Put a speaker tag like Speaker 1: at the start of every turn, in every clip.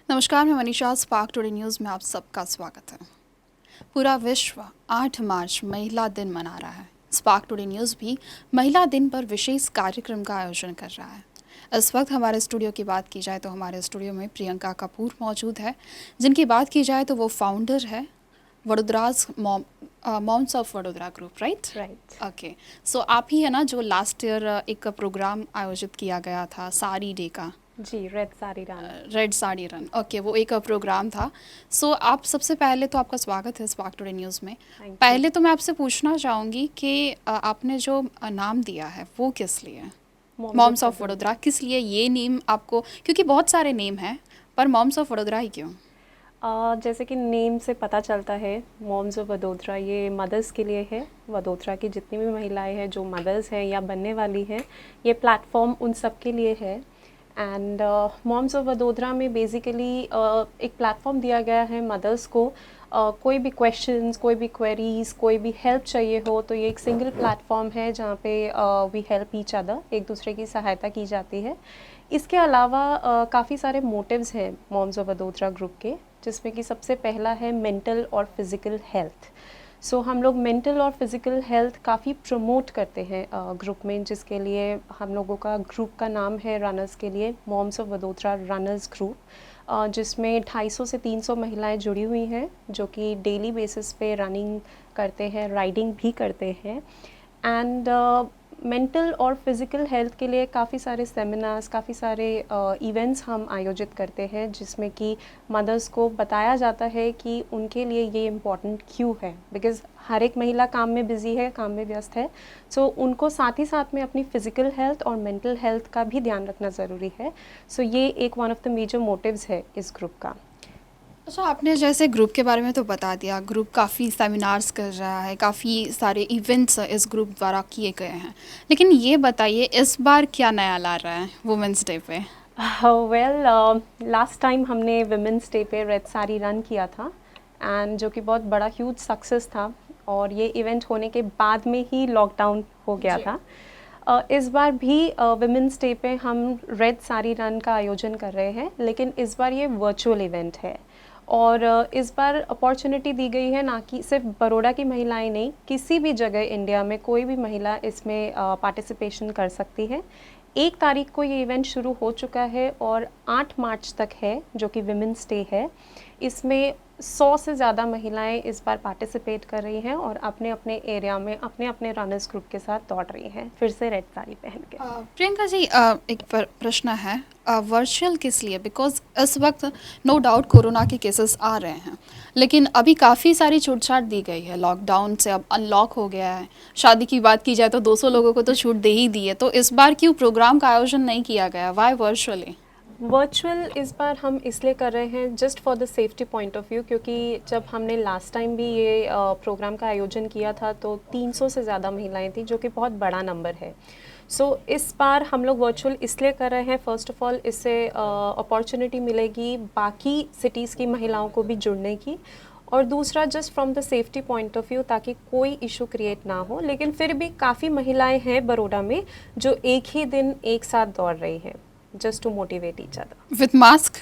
Speaker 1: नमस्कार, मैं Manisha. Spark today news में आप सबका स्वागत है। पूरा विश्व 8 मार्च महिला दिन मना रहा है। स्पार्क टुडे न्यूज़ भी महिला दिन पर विशेष कार्यक्रम का आयोजन कर रहा है। इस वक्त हमारे स्टूडियो की बात की जाए तो हमारे स्टूडियो में प्रियंका कपूर मौजूद है, जिनकी बात की जाए तो वो फाउंडर है Vadodara's moms of Vadodara group, right?
Speaker 2: Right.
Speaker 1: Okay. So आप ही है ना जो लास्ट ईयर एक प्रोग्राम आयोजित किया गया था साड़ी डे का,
Speaker 2: जी, red sari run.
Speaker 1: Red sari run. Okay, वो एक प्रोग्राम था। सो आप सबसे पहले तो आपका स्वागत है स्पार्क टुडे न्यूज़ में।
Speaker 2: Thank you.
Speaker 1: पहले तो मैं आपसे पूछना चाहूँगी कि आपने जो नाम दिया है वो किस लिए,
Speaker 2: moms
Speaker 1: moms
Speaker 2: of
Speaker 1: of Vadodara,
Speaker 2: Vadodara.
Speaker 1: किस लिए ये नेम आपको? क्योंकि बहुत सारे नेम हैं, पर मॉम्स ऑफ वडोदरा ही क्यों?
Speaker 2: जैसे कि नेम से पता चलता है, मॉम्स ऑफ वडोदरा ये मदर्स के लिए है। वडोदरा की जितनी भी महिलाएं हैं जो मदर्स हैं या बनने वाली हैं, ये प्लेटफॉर्म उन सब के लिए है। एंड मॉम्स ऑफ वडोदरा में बेसिकली एक प्लेटफॉर्म दिया गया है मदर्स को। कोई भी क्वेश्चंस, कोई भी क्वेरीज, कोई भी हेल्प चाहिए हो तो ये एक सिंगल प्लेटफॉर्म है जहाँ पे वी हेल्प ईच अदर, एक दूसरे की सहायता की जाती है। इसके अलावा काफ़ी सारे मोटिव्स हैं मॉम्स ऑफ वडोदरा ग्रुप के, जिसमें कि सबसे पहला है मेंटल और फिज़िकल हेल्थ। सो हम लोग मेंटल और फिज़िकल हेल्थ काफ़ी प्रमोट करते हैं ग्रुप में, जिसके लिए हम लोगों का ग्रुप का नाम है रनर्स के लिए moms of Vadodara runners group, जिसमें 250 से 300 महिलाएं जुड़ी हुई हैं जो कि डेली बेसिस पे रनिंग करते हैं, राइडिंग भी करते हैं। एंड मेंटल और फिज़िकल हेल्थ के लिए काफ़ी सारे सेमिनार्स, काफ़ी सारे इवेंट्स हम आयोजित करते हैं, जिसमें कि मदर्स को बताया जाता है कि उनके लिए ये इम्पॉर्टेंट क्यों है। बिकॉज़ हर एक महिला काम में बिज़ी है, काम में व्यस्त है। सो उनको साथ ही साथ में अपनी फ़िज़िकल हेल्थ और मेंटल हेल्थ का भी ध्यान रखना ज़रूरी है। सो ये एक one of the major motives है इस ग्रुप का।
Speaker 1: अच्छा, आपने जैसे ग्रुप के बारे में तो बता दिया, ग्रुप काफ़ी सेमिनार्स कर रहा है, काफ़ी सारे इवेंट्स इस ग्रुप द्वारा किए गए हैं, लेकिन ये बताइए इस बार क्या नया ला रहा है वुमेंस डे पे?
Speaker 2: वेल, लास्ट टाइम हमने वुमेंस डे पे रेड साड़ी रन किया था, एंड जो कि बहुत बड़ा ह्यूज सक्सेस था। और ये इवेंट होने के बाद में ही लॉकडाउन हो गया था। इस बार भी वुमेंस डे पे हम रेड साड़ी रन का आयोजन कर रहे हैं, लेकिन इस बार ये वर्चुअल इवेंट है। और इस बार अपॉर्चुनिटी दी गई है ना कि सिर्फ बड़ौदा की महिलाएं नहीं, किसी भी जगह इंडिया में कोई भी महिला इसमें पार्टिसिपेशन कर सकती है। 1 तारीख को ये इवेंट शुरू हो चुका है और 8 मार्च तक है, जो कि विमेंस डे है। इसमें 100 से ज़्यादा महिलाएं इस बार पार्टिसिपेट कर रही हैं और अपने अपने एरिया में अपने अपने रनर्स ग्रुप के साथ दौड़ रही हैं, फिर से रेड साड़ी पहन के।
Speaker 1: प्रियंका जी, एक प्रश्न है, वर्चुअल किस लिए? बिकॉज इस वक्त नो डाउट कोरोना के केसेस आ रहे हैं, लेकिन अभी काफ़ी सारी छूट छाट दी गई है, लॉकडाउन से अब अनलॉक हो गया है। शादी की बात की जाए तो 200 लोगों को तो छूट दे ही दी है, तो इस बार क्यों प्रोग्राम का आयोजन नहीं किया गया? Y virtually?
Speaker 2: वर्चुअल इस बार हम इसलिए कर रहे हैं just for the safety point of view, क्योंकि जब हमने लास्ट टाइम भी ये प्रोग्राम का आयोजन किया था तो 300 से ज़्यादा महिलाएं थी, जो कि बहुत बड़ा नंबर है। सो इस बार हम लोग वर्चुअल इसलिए कर रहे हैं, फ़र्स्ट ऑफ ऑल इससे अपॉर्चुनिटी मिलेगी बाकी सिटीज़ की महिलाओं को भी जुड़ने की, और दूसरा just from the safety point of view, ताकि कोई इशू क्रिएट ना हो। लेकिन फिर भी काफ़ी महिलाएं हैं बड़ौदा में जो एक ही दिन एक साथ दौड़ रही हैं, just to motivate each other.
Speaker 1: With mask?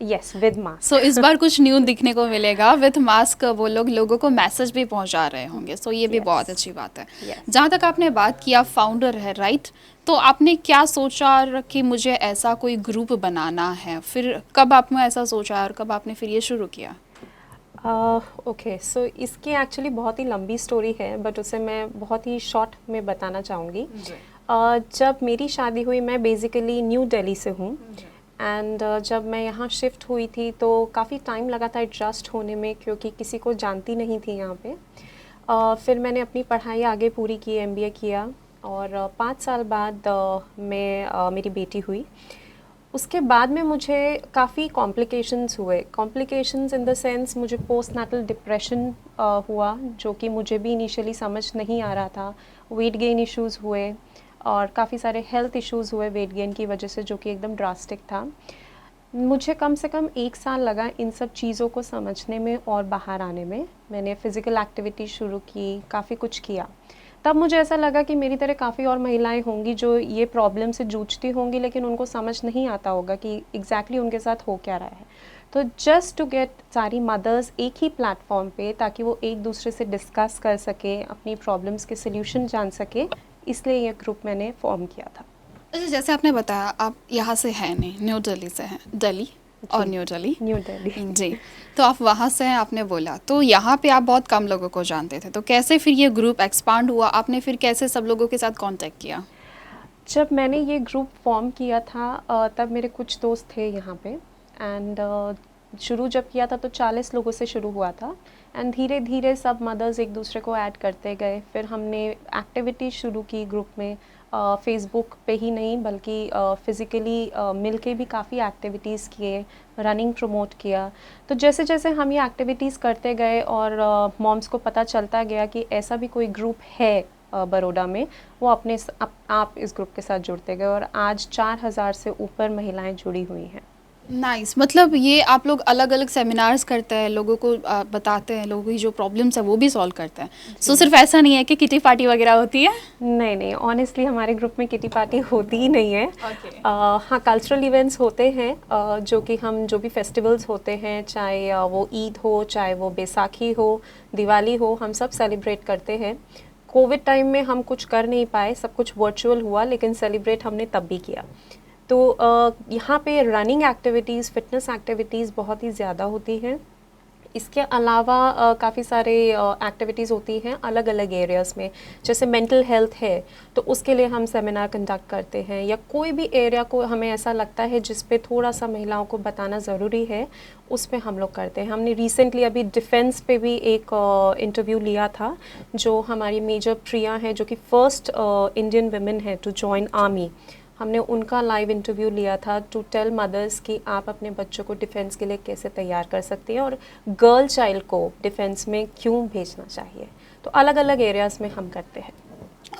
Speaker 2: Yes, with
Speaker 1: so
Speaker 2: mask.
Speaker 1: इस बार कुछ न्यू दिखने को मिलेगा विथ मास्क, वो लोग लोगों को मैसेज भी पहुंचा रहे होंगे, सो ये भी बहुत
Speaker 2: Yes,
Speaker 1: अच्छी बात है।
Speaker 2: yes.
Speaker 1: जहाँ तक आपने बात किया, फाउंडर है राइट, तो आपने क्या सोचा कि मुझे ऐसा कोई ग्रुप बनाना है? फिर कब आपने ऐसा सोचा और कब आपने फिर ये शुरू किया?
Speaker 2: ओके, सो इसकी एक्चुअली बहुत ही लंबी स्टोरी है, बट उसे मैं बहुत ही शॉर्ट में बताना चाहूँगी। जब मेरी शादी हुई, मैं बेसिकली न्यू दिल्ली से हूँ, एंड जब मैं यहाँ शिफ्ट हुई थी तो काफ़ी टाइम लगा था एडजस्ट होने में, क्योंकि किसी को जानती नहीं थी यहाँ पे। फिर मैंने अपनी पढ़ाई आगे पूरी की, एमबीए किया, और 5 साल बाद मेरी बेटी हुई। उसके बाद में मुझे काफ़ी कॉम्प्लिकेशंस हुए, कॉम्प्लिकेशंस इन द सेंस मुझे पोस्ट नाटल डिप्रेशन हुआ, जो कि मुझे भी इनिशियली समझ नहीं आ रहा था। वेट गेन इश्यूज़ हुए और काफ़ी सारे हेल्थ इश्यूज़ हुए वेट गेन की वजह से, जो कि एकदम ड्रास्टिक था। मुझे कम से कम 1 साल लगा इन सब चीज़ों को समझने में और बाहर आने में। मैंने फ़िज़िकल एक्टिविटी शुरू की, काफ़ी कुछ किया। तब मुझे ऐसा लगा कि मेरी तरह काफ़ी और महिलाएं होंगी जो ये प्रॉब्लम से जूझती होंगी, लेकिन उनको समझ नहीं आता होगा कि एग्जैक्टली उनके साथ हो क्या रहा है। तो जस्ट टू गेट सारी मदर्स एक ही प्लेटफॉर्म पे, ताकि वो एक दूसरे से डिस्कस कर सके, अपनी प्रॉब्लम्स के सल्यूशन जान सके, इसलिए ये ग्रुप मैंने फॉर्म किया था।
Speaker 1: अच्छा, जैसे आपने बताया आप यहाँ से हैं नहीं, न्यू दिल्ली से हैं, दिल्ली और
Speaker 2: जी,
Speaker 1: न्यू दिल्ली।
Speaker 2: न्यू दिल्ली।
Speaker 1: जी, तो आप वहाँ से हैं आपने बोला, तो यहाँ पे आप बहुत कम लोगों को जानते थे, तो कैसे फिर ये ग्रुप एक्सपांड हुआ, आपने फिर कैसे सब लोगों के साथ कांटेक्ट किया?
Speaker 2: जब मैंने ये ग्रुप फॉर्म किया था तब मेरे कुछ दोस्त थे यहाँ पे, एंड शुरू जब किया था तो 40 लोगों से शुरू हुआ था, एंड धीरे धीरे सब मदर्स एक दूसरे को ऐड करते गए। फिर हमने एक्टिविटी शुरू की ग्रुप में, फेसबुक पे ही नहीं बल्कि फ़िज़िकली मिल के भी काफ़ी एक्टिविटीज़ किए, रनिंग प्रमोट किया। तो जैसे जैसे हम ये एक्टिविटीज़ करते गए और मॉम्स को पता चलता गया कि ऐसा भी कोई ग्रुप है बड़ौदा में, वो अपने आप इस ग्रुप के साथ जुड़ते गए, और आज 4000 से ऊपर महिलाएं जुड़ी हुई हैं।
Speaker 1: नाइस, मतलब ये आप लोग अलग अलग सेमिनार्स करते हैं, लोगों को बताते हैं, लोगों की जो प्रॉब्लम्स है वो भी सॉल्व करते हैं। सो सिर्फ ऐसा नहीं है कि किटी पार्टी वगैरह होती है?
Speaker 2: नहीं नहीं, ऑनेस्टली हमारे ग्रुप में किटी पार्टी होती ही नहीं है।
Speaker 1: Okay.
Speaker 2: हाँ, कल्चरल इवेंट्स होते हैं, जो कि हम जो भी फेस्टिवल्स होते हैं, चाहे वो ईद हो, चाहे वो बैसाखी हो, दिवाली हो, हम सब सेलिब्रेट करते हैं। कोविड टाइम में हम कुछ कर नहीं पाए, सब कुछ वर्चुअल हुआ, लेकिन सेलिब्रेट हमने तब भी किया। तो यहाँ पे रनिंग एक्टिविटीज़, फिटनेस एक्टिविटीज़ बहुत ही ज़्यादा होती हैं। इसके अलावा काफ़ी सारे एक्टिविटीज़ होती हैं अलग अलग एरियाज़ में। जैसे मेंटल हेल्थ है तो उसके लिए हम सेमिनार कंडक्ट करते हैं, या कोई भी एरिया को हमें ऐसा लगता है जिस पे थोड़ा सा महिलाओं को बताना ज़रूरी है, उस पे हम लोग करते हैं। हमने रिसेंटली अभी डिफेंस पे भी एक इंटरव्यू लिया था, जो हमारी मेजर प्रिया हैं, जो कि फर्स्ट इंडियन वुमेन है टू जॉइन आर्मी। हमने उनका लाइव इंटरव्यू लिया था टू टेल मदर्स कि आप अपने बच्चों को डिफेंस के लिए कैसे तैयार कर सकती हैं, और गर्ल चाइल्ड को डिफेंस में क्यों भेजना चाहिए। तो अलग अलग एरियाज़ में हम करते हैं।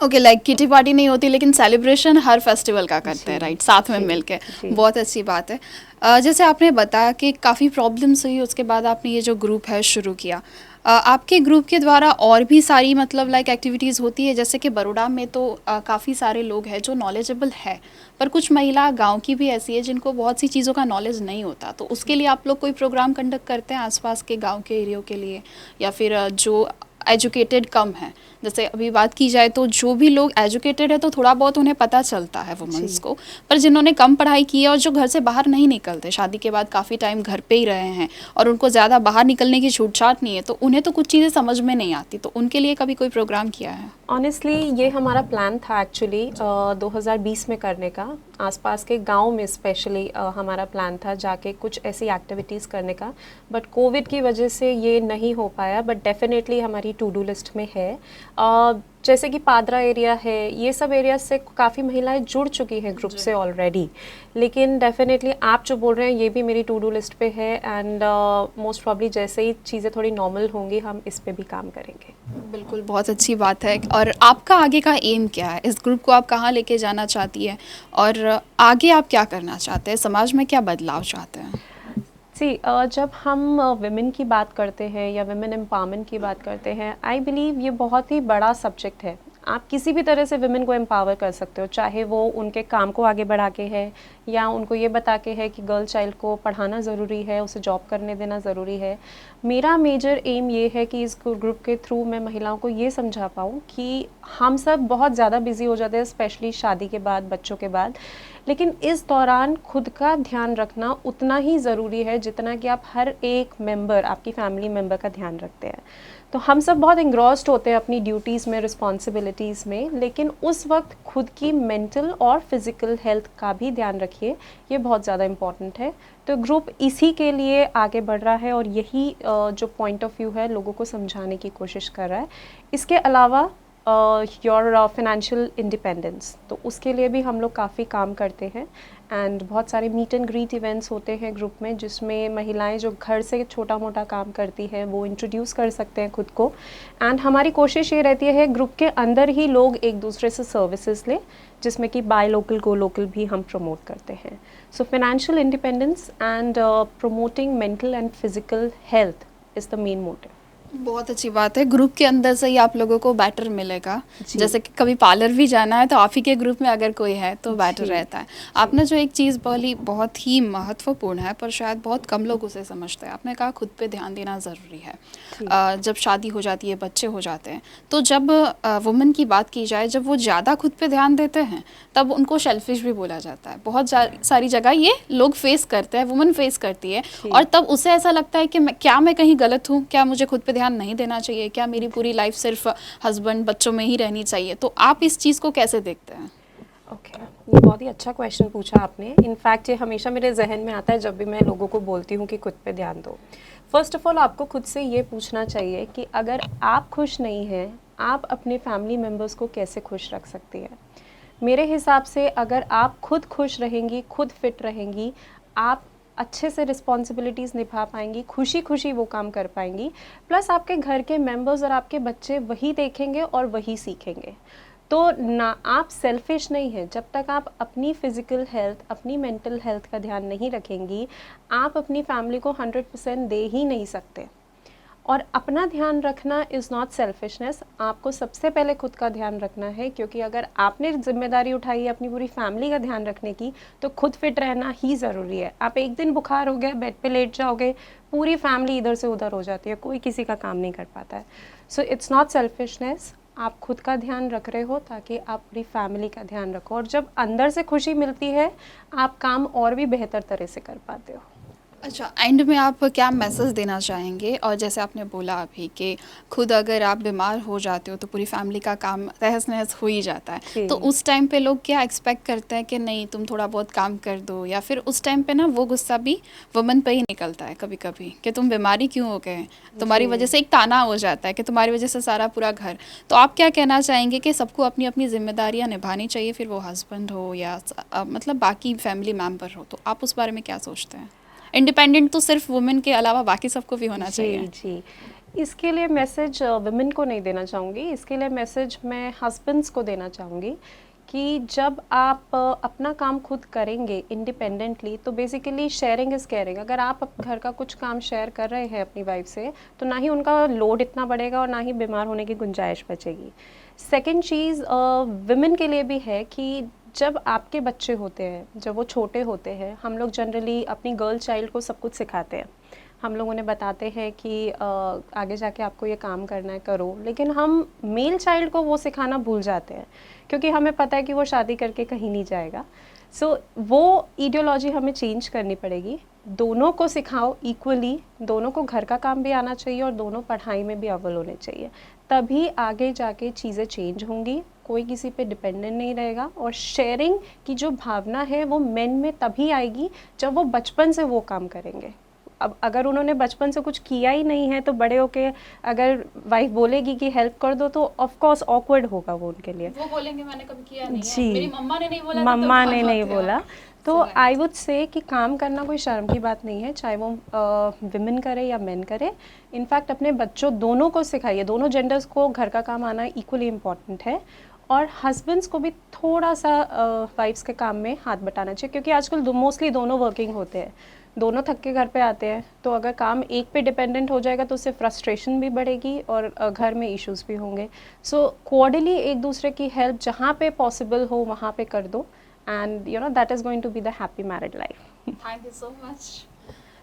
Speaker 1: ओके, लाइक किटी पार्टी नहीं होती लेकिन सेलिब्रेशन हर फेस्टिवल का करते हैं, राइट, साथ में
Speaker 2: जी,
Speaker 1: मिलके।
Speaker 2: जी।
Speaker 1: बहुत अच्छी बात है। जैसे आपने बताया कि काफ़ी प्रॉब्लम्स हुई, उसके बाद आपने ये जो ग्रुप है शुरू किया। आपके ग्रुप के द्वारा और भी सारी मतलब लाइक एक्टिविटीज़ होती है, जैसे कि बड़ौदा में तो काफ़ी सारे लोग हैं जो नॉलेजेबल है, पर कुछ महिला गांव की भी ऐसी है जिनको बहुत सी चीज़ों का नॉलेज नहीं होता, तो उसके लिए आप लोग कोई प्रोग्राम कंडक्ट करते हैं आसपास के गांव के एरियो के लिए, या फिर जो एजुकेटेड कम है, जैसे अभी बात की जाए तो जो भी लोग एजुकेटेड है तो थोड़ा बहुत उन्हें पता चलता है वुमेंस को, पर जिन्होंने कम पढ़ाई की है और जो घर से बाहर नहीं निकलते, शादी के बाद काफ़ी टाइम घर पे ही रहे हैं और उनको ज़्यादा बाहर निकलने की छूट छाट नहीं है, तो उन्हें तो कुछ चीज़ें समझ में नहीं आती, तो उनके लिए कभी कोई प्रोग्राम किया है?
Speaker 2: ऑनेस्टली ये हमारा प्लान था एक्चुअली 2020 में करने का, आसपास के गांव में स्पेशली हमारा प्लान था जाके कुछ ऐसी एक्टिविटीज़ करने का, बट कोविड की वजह से ये नहीं हो पाया। बट डेफिनेटली हमारी टू डू लिस्ट में है। जैसे कि पादरा एरिया है, ये सब एरिया से काफ़ी महिलाएं जुड़ चुकी हैं ग्रुप से ऑलरेडी, लेकिन डेफिनेटली आप जो बोल रहे हैं ये भी मेरी टू डू लिस्ट पे है, एंड मोस्ट प्रॉब्ली जैसे ही चीज़ें थोड़ी नॉर्मल होंगी हम इस पे भी काम करेंगे।
Speaker 1: बिल्कुल, बहुत अच्छी बात है। और आपका आगे का एम क्या है? इस ग्रुप को आप कहाँ लेके जाना चाहती है और आगे आप क्या करना चाहते हैं? समाज में क्या बदलाव चाहते हैं?
Speaker 2: जी, जब हम विमेन की बात करते हैं या विमेन एम्पावरमेंट की बात करते हैं, आई बिलीव ये बहुत ही बड़ा सब्जेक्ट है। आप किसी भी तरह से विमेन को एम्पावर कर सकते हो, चाहे वो उनके काम को आगे बढ़ा के है, या उनको ये बता के है कि गर्ल चाइल्ड को पढ़ाना ज़रूरी है, उसे जॉब करने देना ज़रूरी है। मेरा मेजर एम ये है कि इस ग्रुप के थ्रू मैं महिलाओं को ये समझा पाऊँ कि हम सब बहुत ज़्यादा बिजी हो जाते हैं, स्पेशली शादी के बाद, बच्चों के बाद, लेकिन इस दौरान खुद का ध्यान रखना उतना ही ज़रूरी है जितना कि आप हर एक मेंबर, आपकी फैमिली मेंबर का ध्यान रखते हैं। तो हम सब बहुत इंग्रॉस्ड होते हैं अपनी ड्यूटीज़ में, रिस्पॉन्सिबिलिटीज़ में, लेकिन उस वक्त खुद की मेंटल और फिज़िकल हेल्थ का भी ध्यान रखिए, ये बहुत ज़्यादा इम्पॉर्टेंट है। तो ग्रुप इसी के लिए आगे बढ़ रहा है और यही जो पॉइंट ऑफ व्यू है लोगों को समझाने की कोशिश कर रहा है। इसके अलावा योर फाइनेंशियल इंडिपेंडेंस, तो उसके लिए भी हम लोग काफ़ी काम करते हैं, एंड बहुत सारे मीट एंड ग्रीट इवेंट्स होते हैं ग्रुप में, जिसमें महिलाएं जो घर से छोटा मोटा काम करती हैं वो इंट्रोड्यूस कर सकते हैं खुद को। एंड हमारी कोशिश ये रहती है ग्रुप के अंदर ही लोग एक दूसरे से सर्विसेज लें, जिसमें कि बाय लोकल गो लोकल भी हम प्रमोट करते हैं। So financial independence and promoting mental and physical health is the main motive.
Speaker 1: बहुत अच्छी बात है, ग्रुप के अंदर से ही आप लोगों को बैटर मिलेगा।
Speaker 2: जी।
Speaker 1: जैसे कि कभी पार्लर भी जाना है तो आप ही के ग्रुप में अगर कोई है तो बैटर
Speaker 2: जी।
Speaker 1: रहता है।
Speaker 2: जी।
Speaker 1: आपने जो एक चीज़ बोली बहुत ही महत्वपूर्ण है, पर शायद बहुत कम लोग उसे समझते हैं। आपने कहा खुद पे ध्यान देना ज़रूरी है।
Speaker 2: जी।
Speaker 1: जब शादी हो जाती है, बच्चे हो जाते हैं, तो जब वुमेन की बात की जाए, जब वो ज़्यादा खुद पे ध्यान देते हैं तब उनको सेल्फिश भी बोला जाता है। बहुत सारी जगह ये लोग फेस करते हैं, वुमेन फेस करती है,
Speaker 2: जी।
Speaker 1: और तब उसे ऐसा लगता है कि मैं कहीं गलत हूँ, क्या मुझे खुद पे ध्यान नहीं देना चाहिए, क्या मेरी पूरी लाइफ सिर्फ हस्बैंड बच्चों में ही रहनी चाहिए। तो आप इस चीज़ को कैसे देखते हैं?
Speaker 2: ओके, ये बहुत ही अच्छा क्वेश्चन पूछा आपने। इनफैक्ट ये हमेशा मेरे जहन में आता है जब भी मैं लोगों को बोलती हूँ कि खुद पे ध्यान दो। फर्स्ट ऑफ ऑल आपको खुद से ये पूछना चाहिए कि अगर आप खुश नहीं हैं, आप अपने फैमिली मेम्बर्स को कैसे खुश रख सकती हैं। मेरे हिसाब से अगर आप खुद खुश रहेंगी, खुद फिट रहेंगी, आप अच्छे से रिस्पॉन्सिबिलिटीज़ निभा पाएंगी, खुशी खुशी वो काम कर पाएंगी, प्लस आपके घर के मेंबर्स और आपके बच्चे वही देखेंगे और वही सीखेंगे। तो ना, आप सेल्फिश नहीं हैं जब तक आप अपनी फ़िज़िकल हेल्थ, अपनी मेंटल हेल्थ का ध्यान नहीं रखेंगी, आप अपनी फैमिली को 100% दे ही नहीं सकते। और अपना ध्यान रखना इज़ नॉट सेल्फिशनेस, आपको सबसे पहले खुद का ध्यान रखना है, क्योंकि अगर आपने जिम्मेदारी उठाई है अपनी पूरी फैमिली का ध्यान रखने की, तो खुद फिट रहना ही ज़रूरी है। आप एक दिन बुखार हो गया, बेड पे लेट जाओगे, पूरी फैमिली इधर से उधर हो जाती है, कोई किसी का काम नहीं कर पाता है। सो इट्स नॉट सेल्फिशनेस, आप खुद का ध्यान रख रहे हो ताकि आप पूरी फैमिली का ध्यान रखो, और जब अंदर से खुशी मिलती है, आप काम और भी बेहतर तरह से कर पाते हो।
Speaker 1: अच्छा, एंड में आप क्या मैसेज देना चाहेंगे? और जैसे आपने बोला अभी कि खुद अगर आप बीमार हो जाते हो तो पूरी फैमिली का काम तहस नहस हो ही जाता है,
Speaker 2: जी।
Speaker 1: तो उस टाइम पे लोग क्या एक्सपेक्ट करते हैं कि नहीं तुम थोड़ा बहुत काम कर दो, या फिर उस टाइम पे ना वो गुस्सा भी वुमन पे ही निकलता है कभी कभी कि तुम बीमारी क्यों हो गए, तुम्हारी वजह
Speaker 2: जी।
Speaker 1: से एक ताना हो जाता है कि तुम्हारी वजह से सारा पूरा घर। तो आप क्या कहना चाहेंगे कि सबको अपनी अपनी जिम्मेदारियाँ निभानी चाहिए, फिर वो हस्बैंड हो या मतलब बाकी फैमिली मेम्बर हो, तो आप उस बारे में क्या सोचते हैं? इंडिपेंडेंट तो सिर्फ वुमेन के अलावा बाकी सबको भी होना चाहिए।
Speaker 2: जी। जी। इसके लिए मैसेज वुमेन को नहीं देना चाहूँगी, इसके लिए मैसेज मैं हस्बैंड्स को देना चाहूँगी कि जब आप अपना काम खुद करेंगे इंडिपेंडेंटली, तो बेसिकली शेयरिंग इज़ केयरिंग। अगर आप घर का कुछ काम शेयर कर रहे हैं अपनी वाइफ से, तो ना ही उनका लोड इतना बढ़ेगा और ना ही बीमार होने की गुंजाइश बचेगी। सेकेंड चीज़ वुमेन के लिए भी है कि जब आपके बच्चे होते हैं, जब वो छोटे होते हैं, हम लोग जनरली अपनी गर्ल चाइल्ड को सब कुछ सिखाते हैं। हम लोग उन्हें बताते हैं कि आगे जाके आपको ये काम करना है, करो, लेकिन हम मेल चाइल्ड को वो सिखाना भूल जाते हैं, क्योंकि हमें पता है कि वो शादी करके कहीं नहीं जाएगा। सो वो आइडियोलॉजी हमें चेंज करनी पड़ेगी। दोनों को सिखाओ इक्वली, दोनों को घर का काम भी आना चाहिए और दोनों पढ़ाई में भी अव्वल होने चाहिए, तभी आगे जाके चीज़ें चेंज होंगी, कोई किसी पे डिपेंडेंट नहीं रहेगा। और शेयरिंग की जो भावना है वो मेन में तभी आएगी जब वो बचपन से वो काम करेंगे। अब अगर उन्होंने बचपन से कुछ किया ही नहीं है, तो बड़े होके अगर वाइफ बोलेगी कि हेल्प कर दो, तो ऑफ कोर्स ऑकवर्ड होगा वो उनके लिए।
Speaker 1: वो बोलेंगे मैंने कभी किया नहीं है,
Speaker 2: जी।
Speaker 1: मेरी मम्मा ने नहीं बोला था, तो
Speaker 2: मम्मा
Speaker 1: कहाँ
Speaker 2: ने नहीं
Speaker 1: जाते हो
Speaker 2: बोला।
Speaker 1: आप?
Speaker 2: तो
Speaker 1: So,
Speaker 2: आई वुड से कि काम करना कोई शर्म की बात नहीं है, चाहे वो विमेन करे या मेन करे। इनफैक्ट अपने बच्चों दोनों को सिखाइए, दोनों जेंडर्स को घर का काम आना इक्वली इम्पॉर्टेंट है। और हस्बैंड्स को भी थोड़ा सा वाइफ्स के काम में हाथ बटाना चाहिए, क्योंकि आजकल मोस्टली दोनों वर्किंग होते हैं, दोनों थक के घर पे आते हैं। तो अगर काम एक पे डिपेंडेंट हो जाएगा तो उससे फ्रस्ट्रेशन भी बढ़ेगी और घर में इश्यूज भी होंगे। सो कोऑर्डिनली एक दूसरे की हेल्प जहाँ पे पॉसिबल हो वहाँ पे कर दो, and you know that is going to be the happy married life.
Speaker 1: Thank you so much.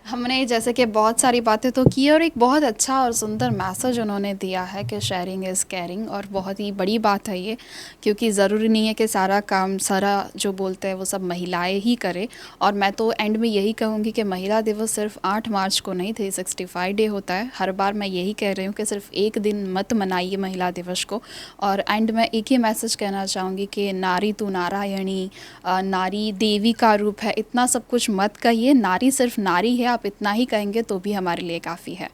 Speaker 1: हमने जैसे कि बहुत सारी बातें तो की, और एक बहुत अच्छा और सुंदर मैसेज उन्होंने दिया है कि शेयरिंग इज़ केयरिंग, और बहुत ही बड़ी बात है ये, क्योंकि ज़रूरी नहीं है कि सारा काम, सारा जो बोलते हैं वो सब महिलाएं ही करें। और मैं तो एंड में यही कहूँगी कि महिला दिवस सिर्फ 8 मार्च को नहीं, 365 डे होता है। हर बार मैं यही कह रही हूँ कि सिर्फ एक दिन मत मनाइए महिला दिवस को। और एंड में एक ही मैसेज कहना चाहूँगी कि नारी तू नारायणी, नारी देवी का रूप है, इतना सब कुछ मत कहिए। नारी सिर्फ नारी है, आप इतना ही कहेंगे तो भी हमारे लिए काफ़ी है।